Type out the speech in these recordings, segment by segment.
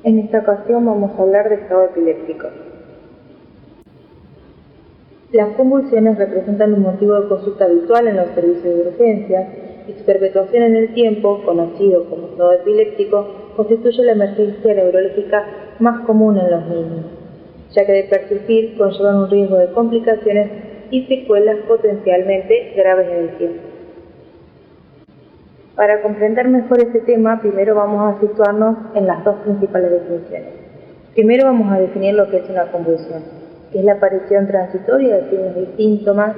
En esta ocasión vamos a hablar de estado epiléptico. Las convulsiones representan un motivo de consulta habitual en los servicios de urgencias y su perpetuación en el tiempo, conocido como estado epiléptico, constituye la emergencia neurológica más común en los niños, ya que de persistir conllevan un riesgo de complicaciones y secuelas potencialmente graves en el tiempo. Para comprender mejor este tema, primero vamos a situarnos en las dos principales definiciones. Primero vamos a definir lo que es una convulsión, que es la aparición transitoria de signos y síntomas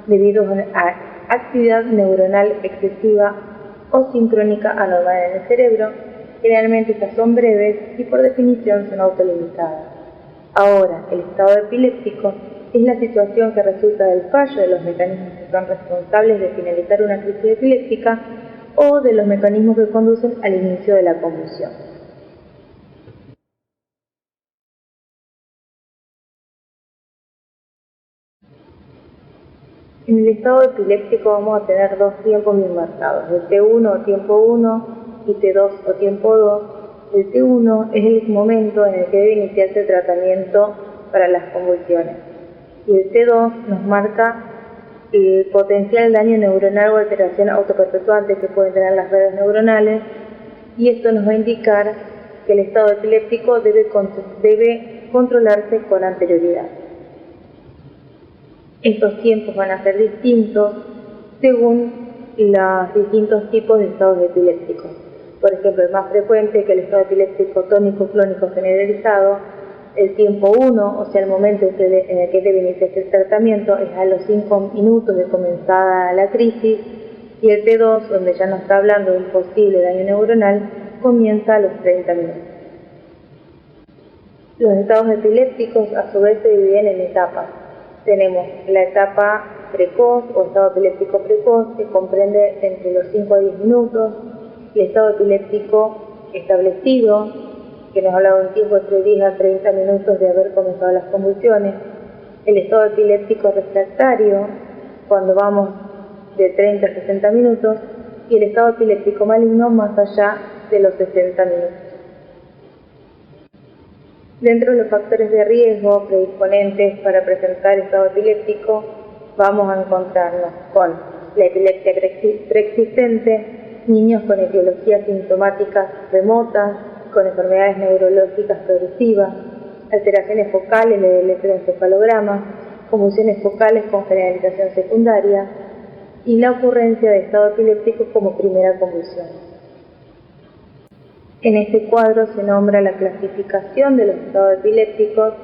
debido a actividad neuronal excesiva o sincrónica anormal en el cerebro. Generalmente estas son breves y por definición son autolimitadas. Ahora, el estado epiléptico es la situación que resulta del fallo de los mecanismos que son responsables de finalizar una crisis epiléptica o de los mecanismos que conducen al inicio de la convulsión. En el estado epiléptico vamos a tener dos tiempos bien marcados, el T1 o tiempo 1 y T2 o tiempo 2. El T1 es el momento en el que debe iniciarse el tratamiento para las convulsiones y el T2 nos marca el potencial daño neuronal o alteración autoperpetuante que pueden tener las redes neuronales, y esto nos va a indicar que el estado epiléptico debe controlarse con anterioridad. Estos tiempos van a ser distintos según los distintos tipos de estados epilépticos. Por ejemplo, el más frecuente, que el estado epiléptico tónico clónico generalizado, el tiempo 1, o sea, el momento en el que debe iniciarse el tratamiento, es a los 5 minutos de comenzada la crisis, y el T2, donde ya nos está hablando de un posible daño neuronal, comienza a los 30 minutos. Los estados epilépticos a su vez se dividen en etapas. Tenemos la etapa precoz o estado epiléptico precoz, que comprende entre los 5 a 10 minutos, y el estado epiléptico establecido, que nos habla de un tiempo entre 10 a 30 minutos de haber comenzado las convulsiones, el estado epiléptico refractario, cuando vamos de 30 a 60 minutos, y el estado epiléptico maligno más allá de los 60 minutos. Dentro de los factores de riesgo predisponentes para presentar estado epiléptico, vamos a encontrarnos con la epilepsia preexistente, niños con etiologías sintomáticas remotas, con enfermedades neurológicas progresivas, alteraciones focales del electroencefalograma, convulsiones focales con generalización secundaria y la ocurrencia de estado epiléptico como primera convulsión. En este cuadro se nombra la clasificación de los estados epilépticos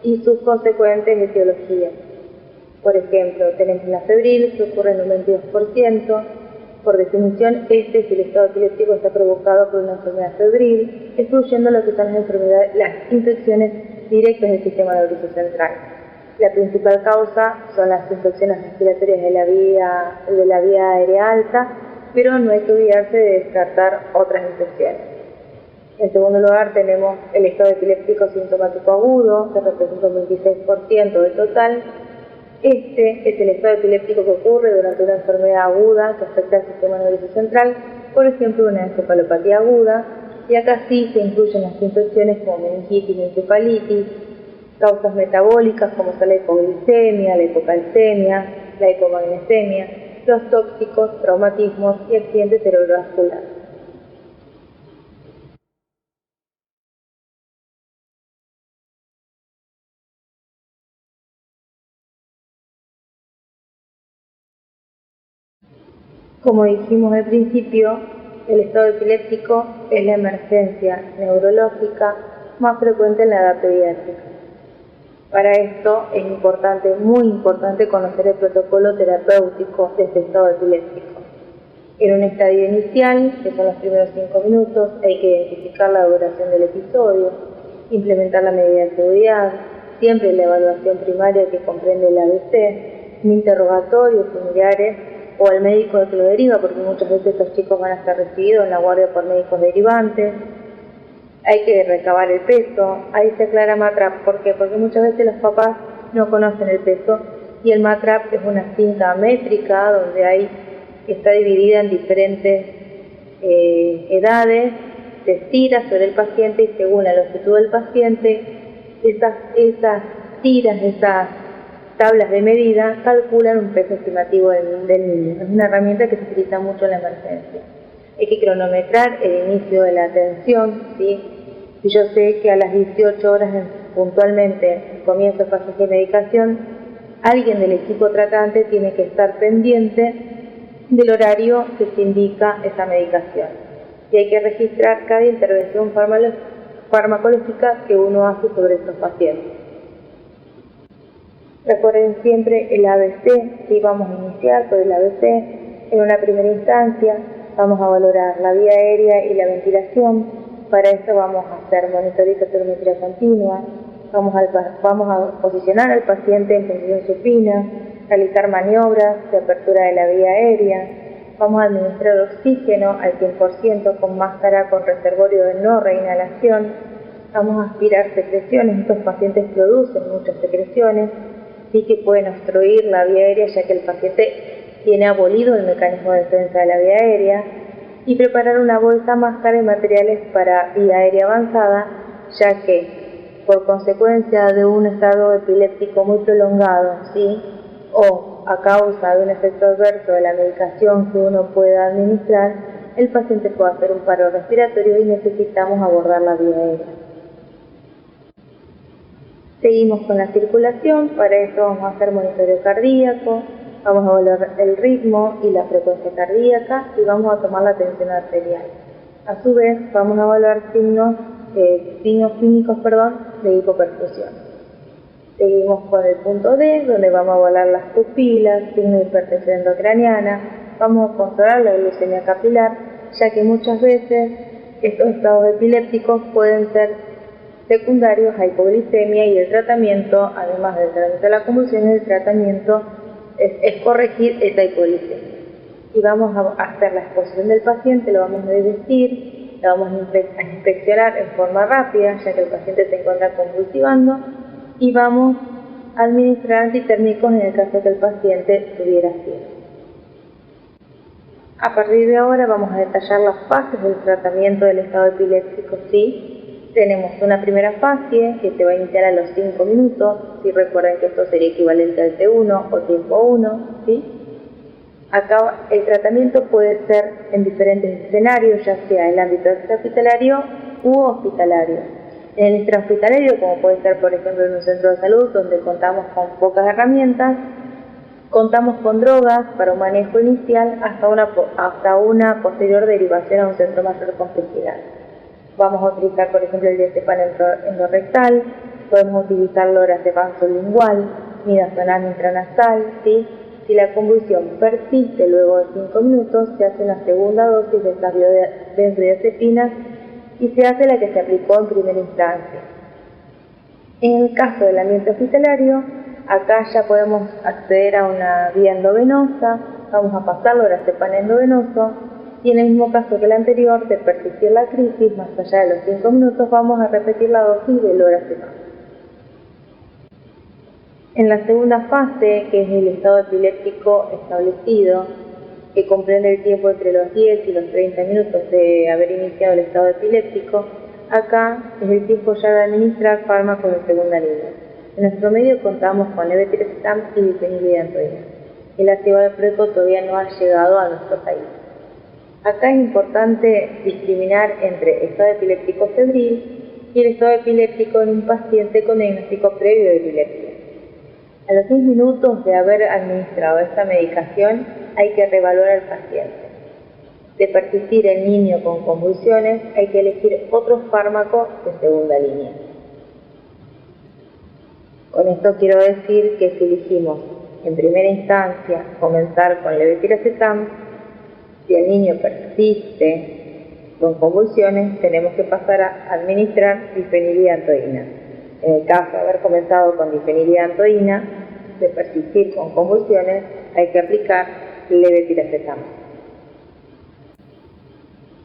y sus consecuentes etiologías. Por ejemplo, tenemos la febril, que ocurre en un 22%. Por definición, si el estado epiléptico está provocado por una enfermedad febril, excluyendo lo que son las infecciones directas del sistema nervioso central. La principal causa son las infecciones respiratorias de la vía aérea alta, pero no hay que olvidarse de descartar otras infecciones. En segundo lugar, tenemos el estado epiléptico sintomático agudo, que representa un 26% del total. Este es el estado epiléptico que ocurre durante una enfermedad aguda que afecta al sistema nervioso central, por ejemplo, una encefalopatía aguda, y acá sí se incluyen las infecciones como meningitis y encefalitis, causas metabólicas como son la hipoglicemia, la hipocalcemia, la hipomagnesemia, los tóxicos, traumatismos y accidentes cerebrovasculares. Como dijimos al principio, el estado epiléptico es la emergencia neurológica más frecuente en la edad pediátrica. Para esto es muy importante conocer el protocolo terapéutico de este estado epiléptico. En un estadio inicial, que son los primeros 5 minutos, hay que identificar la duración del episodio, implementar la medida de seguridad, siempre la evaluación primaria que comprende el ABC, un interrogatorio familiares o al médico que lo deriva, porque muchas veces estos chicos van a estar recibidos en la guardia por médicos derivantes. Hay que recabar el peso, ahí se aclara MATRAP. ¿Por qué? Porque muchas veces los papás no conocen el peso y el MATRAP es una cinta métrica donde está dividida en diferentes edades se estira sobre el paciente y según la longitud del paciente, esas tiras, esas tablas de medida calculan un peso estimativo del niño. Es una herramienta que se utiliza mucho en la emergencia. Hay que cronometrar el inicio de la atención, ¿sí? Si yo sé que a las 18 horas puntualmente comienzo el pasaje de medicación, alguien del equipo tratante tiene que estar pendiente del horario que se indica esa medicación. Y hay que registrar cada intervención farmacológica que uno hace sobre estos pacientes. Recuerden siempre el ABC, si vamos a iniciar por el ABC. En una primera instancia vamos a valorar la vía aérea y la ventilación. Para eso vamos a hacer monitoreo y saturometría continua. Vamos a posicionar al paciente en posición supina, realizar maniobras de apertura de la vía aérea. Vamos a administrar oxígeno al 100% con máscara con reservorio de no reinhalación. Vamos a aspirar secreciones. Estos pacientes producen muchas secreciones, sí que pueden obstruir la vía aérea ya que el paciente tiene abolido el mecanismo de defensa de la vía aérea. Y preparar una bolsa máscara y materiales para vía aérea avanzada, ya que por consecuencia de un estado epiléptico muy prolongado, ¿sí? O a causa de un efecto adverso de la medicación que uno pueda administrar, el paciente puede hacer un paro respiratorio y necesitamos abordar la vía aérea. Seguimos con la circulación. Para eso vamos a hacer monitoreo cardíaco, vamos a evaluar el ritmo y la frecuencia cardíaca y vamos a tomar la tensión arterial. A su vez vamos a evaluar signos clínicos de hipoperfusión. Seguimos con el punto D, donde vamos a evaluar las pupilas, signos de hipertensión endocraniana, vamos a controlar la glucemia capilar, ya que muchas veces estos estados epilépticos pueden ser secundarios a hipoglicemia y el tratamiento, además del tratamiento de la convulsión, el tratamiento es corregir esta hipoglicemia. Y vamos a hacer la exposición del paciente, lo vamos a desvestir, lo vamos a inspeccionar en forma rápida, ya que el paciente se encuentra convulsivando, y vamos a administrar antitérmicos en el caso que el paciente tuviera fiebre. A partir de ahora vamos a detallar las fases del tratamiento del estado epiléptico, ¿sí? Tenemos una primera fase que se va a iniciar a los 5 minutos, si recuerden que esto sería equivalente al T1 o tiempo 1, ¿sí? Acá el tratamiento puede ser en diferentes escenarios, ya sea en el ámbito extrahospitalario u hospitalario. En el extrahospitalario, como puede ser por ejemplo en un centro de salud donde contamos con pocas herramientas, contamos con drogas para un manejo inicial hasta una posterior derivación a un centro mayor complejidad. Vamos a utilizar por ejemplo el diazepam endorrectal, podemos utilizar lorazepam sublingual, midazolam intranasal, ¿sí? Si la convulsión persiste luego de 5 minutos, se hace una segunda dosis de estas benzodiazepinas y se hace la que se aplicó en primera instancia. En el caso del ambiente hospitalario, acá ya podemos acceder a una vía endovenosa, vamos a pasar lorazepam endovenoso y en el mismo caso que el anterior, de persistir la crisis, más allá de los 5 minutos, vamos a repetir la dosis de lorazepam. En la segunda fase, que es el estado epiléptico establecido, que comprende el tiempo entre los 10 y los 30 minutos de haber iniciado el estado epiléptico, acá es el tiempo ya de administrar fármacos de segunda línea. En nuestro medio contamos con levetiracetam y difenilidantoína. El ácido valproico todavía no ha llegado a nuestro país. Acá es importante discriminar entre estado epiléptico febril y el estado epiléptico en un paciente con diagnóstico previo de epilepsia. A los 6 minutos de haber administrado esta medicación hay que reevaluar al paciente. De persistir el niño con convulsiones hay que elegir otro fármaco de segunda línea. Con esto quiero decir que si elegimos en primera instancia comenzar con levetiracetam, si el niño persiste con convulsiones tenemos que pasar a administrar difenilidantoína. En el caso de haber comenzado con difenilidantoína, de persistir con convulsiones, hay que aplicar levetiracetam.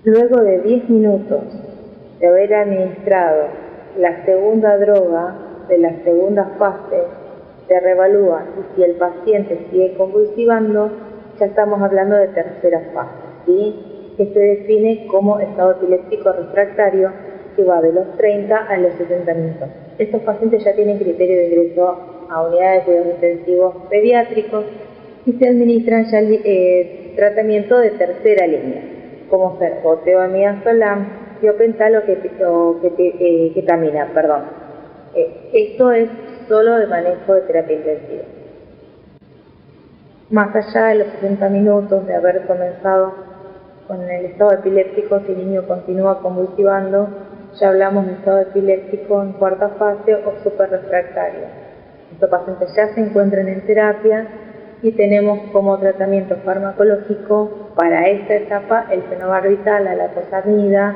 Luego de 10 minutos de haber administrado la segunda droga de la segunda fase, se reevalúa y si el paciente sigue convulsivando, ya estamos hablando de tercera fase, ¿sí? que se define como estado epiléptico refractario, que va de los 30 a los 70 minutos. Estos pacientes ya tienen criterio de ingreso a unidades de cuidados intensivos pediátricos y se administran ya tratamiento de tercera línea, como ser goteo de midazolam, thiopental o ketamina. Esto es solo de manejo de terapia intensiva. Más allá de los 60 minutos de haber comenzado con el estado epiléptico, si el niño continúa convulsivando, ya hablamos de estado epiléptico en cuarta fase o superrefractario. Estos pacientes ya se encuentran en terapia y tenemos como tratamiento farmacológico para esta etapa el fenobarbital, la lacosamida,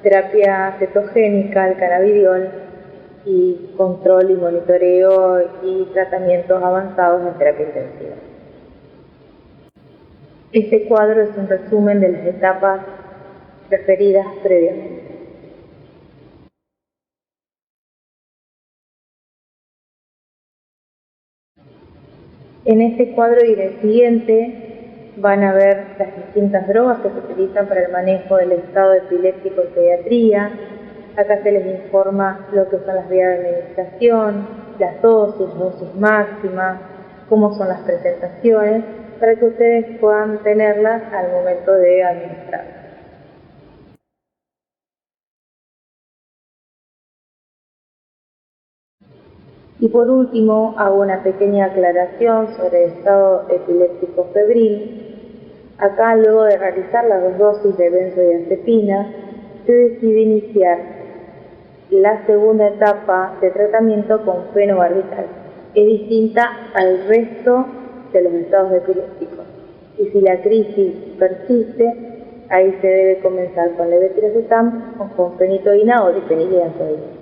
terapia cetogénica, el cannabidiol y control y monitoreo y tratamientos avanzados en terapia intensiva. Este cuadro es un resumen de las etapas referidas previamente. En este cuadro y en el siguiente van a ver las distintas drogas que se utilizan para el manejo del estado epiléptico en pediatría. Acá se les informa lo que son las vías de administración, las dosis máximas, cómo son las presentaciones, para que ustedes puedan tenerlas al momento de administrar. Y por último, hago una pequeña aclaración sobre el estado epiléptico febril. Acá, luego de realizar las 2 dosis de benzodiazepina, se decide iniciar la segunda etapa de tratamiento con fenobarbital. Es distinta al resto de los estados epilépticos. Y si la crisis persiste, ahí se debe comenzar con levetiracetam o con fenitoína o difenilidantoína.